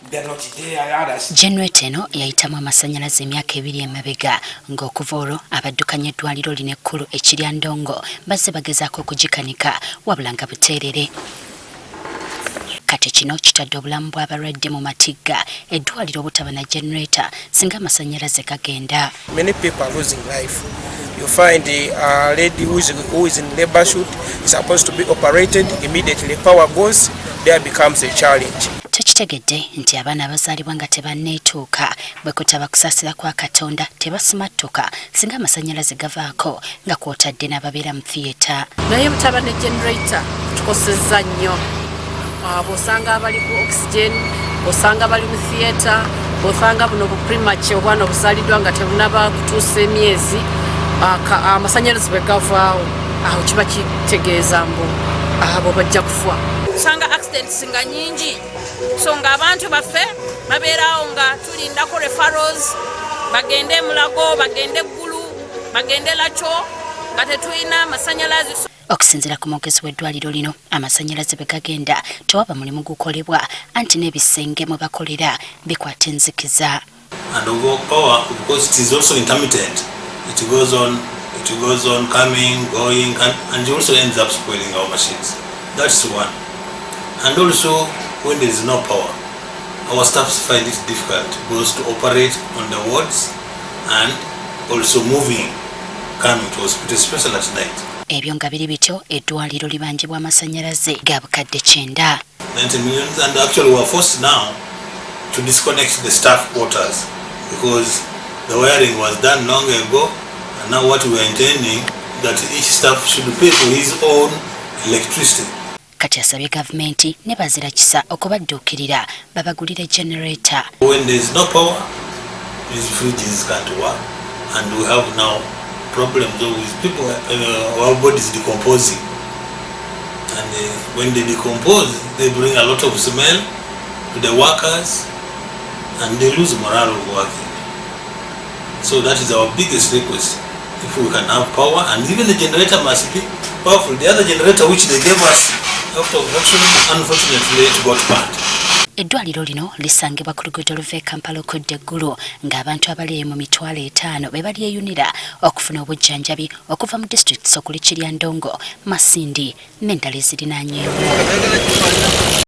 Generatoro eno yayitamu amasanyalaze emyaka ebiri emabega ng'okuva olwo Abaddukanya eddwaliro lino ekkulu e Kiryandongo bazze bagezaako okugikanika wabula nga buteerere. Kati kino kitadde obulamu bw'abalwadde mu matigga eddwaliro obutaba na generator singa amasanyalaze gagenda. Many people are losing life. You find a lady who is in labor suit is supposed to be operated, immediately power goes, there becomes a challenge. Tekitegedde nti abaana abazaalibwa nga tebanneetuuka bwe kutaba kusaasira kwa Katonda tebasimattuka singa amasanyalaze gavaako nga kw'otadde n'ababeera mu theatre. Naye butaba ne generator tukosezza nnyo. Bw'osanga abali ku oxygen, bw'osanga bali mu theatre, bw'osanga buno bu premature obwana obuzaaliddwa nga tebunaba kutuusa emyezi, amasanyalaze bwe gavaawo awo kiba kitegeeza mbu abo bajja kufa. Usanga accidents nga nyingi, so nga abantu baffe babeerawo nga tulindako referrals, bagende Mulago, bagende Ekkulu, bagende Lakyo nga tetulina masanyalaze. Okusinziira ku mwogezi w'eddwaliro lino amasanyalaze bwe gagenda tewaba mulimu gukolebwa anti n'ebisenge mwe bakolera bikwata enzikiza. And over power, because it is also intermittent, it goes on coming, going, and it also ends up spoiling our machines. That's one. And also, when there is no power, our staff find it difficult both to operate on the wards and also moving, coming to hospital, especially at night. Ebyo nga biri bityo eddwaliro libanjibwa amasanyalaze ga bukadde 90 million, and actually we are forced now to disconnect the staff quarters because the wiring was done long ago, and now what we are intending that each staff should pay for his own electricity. Kati asabye gavumenti ne bazira kisa okubadduukirira babagulire generator. When there is no power, these fridges can't work, and we have now problems with people, our bodies decomposing, and when they decompose they bring a lot of smell to the workers and they lose morale of working. So that is our biggest request, if we can have power, and even the generator must be powerful. The other generator which they gave us after production, unfortunately it got bad. Eddwaliro lino lisangibwa ku luguudo oluva e Kampala okudda eggulu ng'abantu abali mu mitwalo 5 be balyeyunira okufuna obujjanjabi okuva mu disitulikiti okuli Kiryandongo, Masindi n'endala ezirinaanyeewo.